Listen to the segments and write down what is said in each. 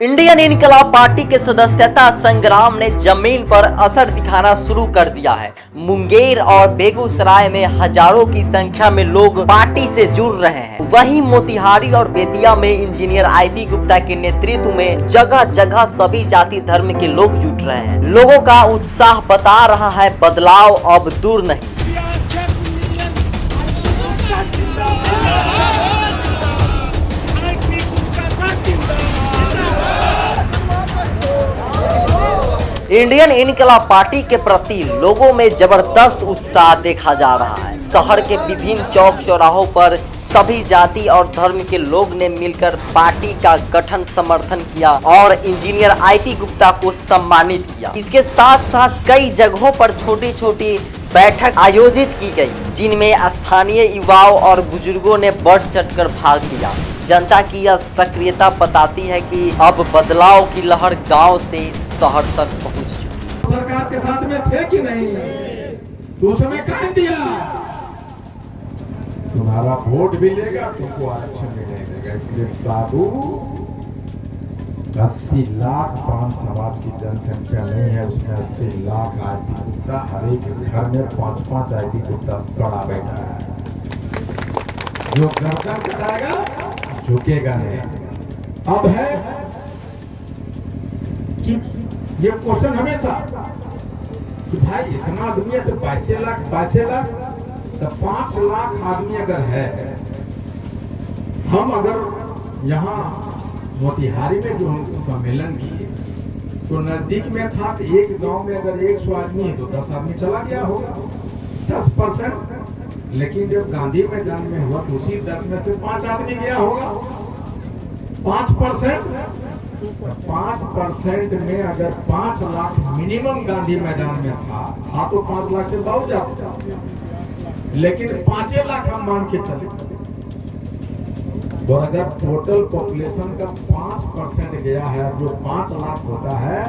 Indian इनकलाब party के सदस्यता संग्राम ने जमीन पर असर दिखाना शुरू कर दिया है। मुंगेर और बेगूसराय में हजारों की संख्या में लोग पार्टी से जुड़ रहे हैं। वहीं मोतिहारी और बेतिया में इंजीनियर आईपी गुप्ता के नेतृत्व में जगह जगह सभी जाति धर्म के लोग जुट रहे हैं। लोगों का उत्साह बता रहा है बदलाव अब दूर नहीं। इंडियन इनकलाब पार्टी के प्रति लोगों में जबरदस्त उत्साह देखा जा रहा है। शहर के विभिन्न चौक चौराहों पर सभी जाति और धर्म के लोग ने मिलकर पार्टी का गठन समर्थन किया और इंजीनियर आईपी गुप्ता को सम्मानित किया। इसके साथ साथ कई जगहों पर छोटी छोटी बैठक आयोजित की गई, जिनमें स्थानीय युवाओं और बुजुर्गों ने बढ़ चढ़कर भाग लिया। जनता की यह सक्रियता बताती है कि अब बदलाव की लहर गांव से शहर तक पहुंच चुकी है। सरकार के साथ में थे कि नहीं, तो समय कह दिया तुम्हारा वोट भी लेगा, तुमको आरक्षण भी नहीं देगा। इसलिए बाबू 80 लाख पान समाज की जनसंख्या नहीं है, उसमें 80 लाख आईटी गुप्ता, हर एक घर में 5-5 आईटी गुप्ता बड़ा बैठा है। जो गर्दन कटाएगा झुकेगा नहीं। अब है कि ये क्वेश्चन हमेशा कि भाई इतना आदमी है तो 22 लाख तो 5 लाख आदमी अगर है, हम अगर यहाँ मोतिहारी में जो हम सम्मेलन किए तो नजदीक में था तो एक गांव में अगर 100 आदमी है तो 10 आदमी चला गया होगा, 10%। लेकिन जब गांधी मैदान में हुआ तो उसी 10 में से 5 आदमी गया होगा, 5%। 5% में अगर 5 लाख मिनिमम गांधी मैदान में था तो 5 लाख से बहुत जाता, लेकिन 5 लाख हम मान के चले। और अगर टोटल पॉपुलेशन का 5% गया है, जो 5 लाख होता है,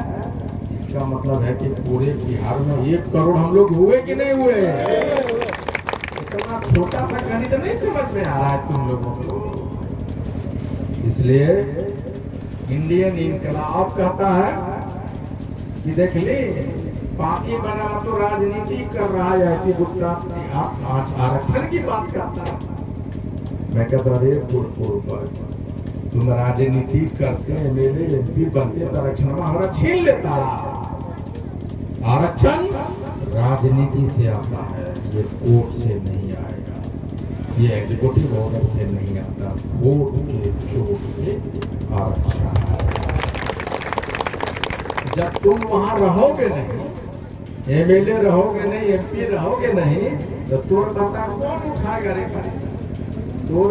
इसका मतलब है कि पूरे बिहार में 1 करोड़ हम लोग हुए कि नहीं हुए। इतना छोटा सा गणित नहीं समझ में आ रहा है तुम लोगों को। इसलिए इंडियन इनकलाब कहता है कि देख ले, पार्टी बना तो राजनीति कर रहा है आईपी गुप्ता, आरक्षण की बात करता है। मैं कहता अरे तुम राजनीति करते, एमएलए एमपी बनते तो आरक्षण हमारा छीन लेता। आरक्षण राजनीति से आता है, ये कोर्ट से नहीं आएगा, ये एग्जीक्यूटिव ऑर्डर से नहीं आता, वोट के चोट से आरक्षण। जब तुम वहां रहोगे नहीं, एमएलए रहोगे नहीं, एमपी रहोगे नहीं, तो तोर बता कौन उठाएगा रे? तोर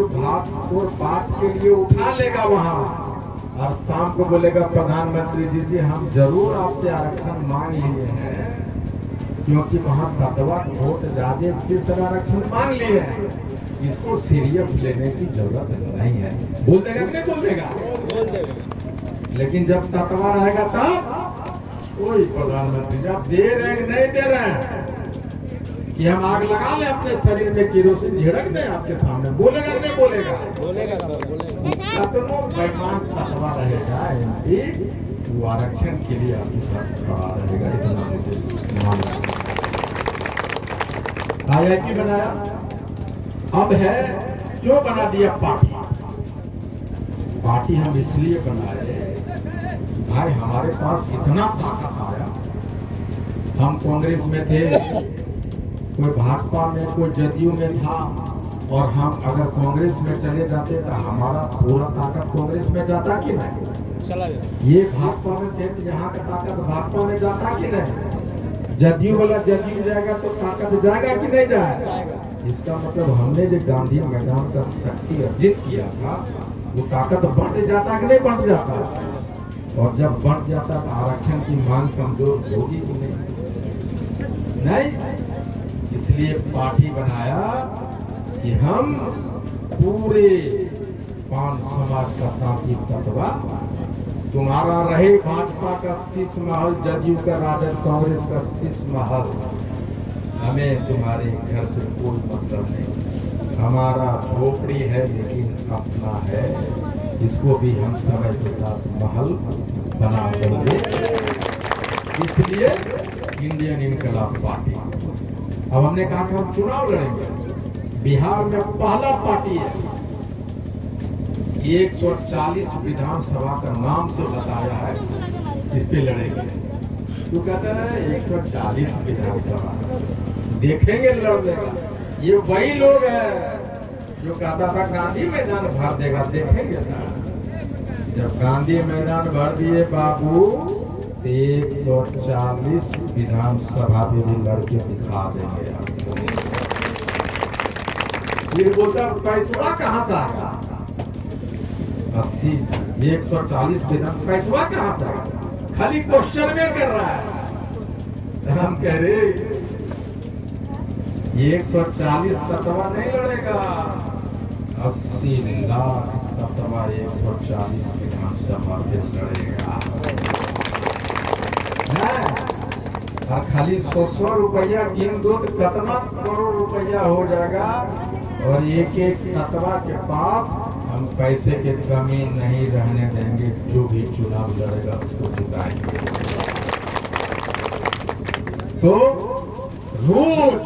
बात के लिए उठा लेगा वहां, और शाम को बोलेगा प्रधानमंत्री जी से हम जरूर आपसे आरक्षण मांग लिए हैं, क्योंकि वहां तत्वा वोट ज्यादा इसके आरक्षण मांग लिए हैं। इसको सीरियस लेने की जरूरत नहीं है। बोल देगा कि नहीं बोल देगा? लेकिन जब तत्वा रहेगा तब कोई प्रधानमंत्री आप दे रहे हैं नहीं दे रहे हैं कि हम आग लगा ले अपने शरीर में, केरोसिन झिड़क दें आपके सामने, बोलेगा नहीं बोलेगा? बोलेगा सर, बोलेगा। तो बेईमान तत्वा रहेगा एमपी, वो आरक्षण के लिए आपके साथ खड़ा रहेगा। इतना मुझे मानना। आईआईटी बनाया, अब है क्यों बना दिया पार्टी हम इसलिए बनाए भाई, हमारे पास इतना ताकत आया। हम कांग्रेस में थे, कोई भाजपा में, कोई जदयू में था, और हम अगर कांग्रेस में चले जाते तो हमारा पूरा ताकत कांग्रेस में जाता कि नहीं? चला जाता। ये भाजपा में थे तो यहाँ का ताकत भाजपा में जाता कि नहीं? जदयू वाला जदयू जाएगा तो ताकत जाएगा कि नहीं जाएगा? इसका मतलब हमने जो गांधी मैदान का शक्ति अर्जित किया था, वो ताकत बढ़ जाता कि नहीं बढ़ जाता? और जब बढ़ जाता तो आरक्षण की मांग कमजोर होगी कि नहीं? इसलिए पार्टी बनाया कि हम पूरे पान समाज का ताकि तत्वा, तुम्हारा रहे भाजपा का शीश महल, जदयू का, राजद, कांग्रेस का शीश महल, हमें तुम्हारे घर से कोई मतलब नहीं। हमारा झोपड़ी है लेकिन अपना है, इसको भी हम समय के साथ महल बना देंगे। इसलिए इंडियन इनकलाब पार्टी, अब हमने कहा कि हम चुनाव लड़ेंगे। बिहार में पहला पार्टी है 140 विधानसभा का नाम से बताया है, इस पे लड़ेंगे। तो कहता है 140 विधानसभा देखेंगे लड़ने का। ये वही लोग हैं जो कहता था गांधी मैदान भर देगा, देखेंगे ना। जब गांधी मैदान भर दिए बाबू, 140 विधानसभा में भी लड़के दिखा देंगे आपको। फिर बोलता पैसवा कहाँ से आएगा? 80 140 विधान पैसवा कहाँ से आएगा? खाली क्वेश्चन में कर रहा है। हम कह रहे 140 तत्वा नहीं लड़ेगा, 80 लाख तत्वा 140 विधानसभा में लड़ेगा। और खाली 100 रुपया गिन दो तो कितना करोड़ रुपया हो जाएगा। और एक एक तत्वा के पास हम पैसे की कमी नहीं रहने देंगे। जो भी चुनाव लड़ेगा उसको जिताएंगे। तो रोज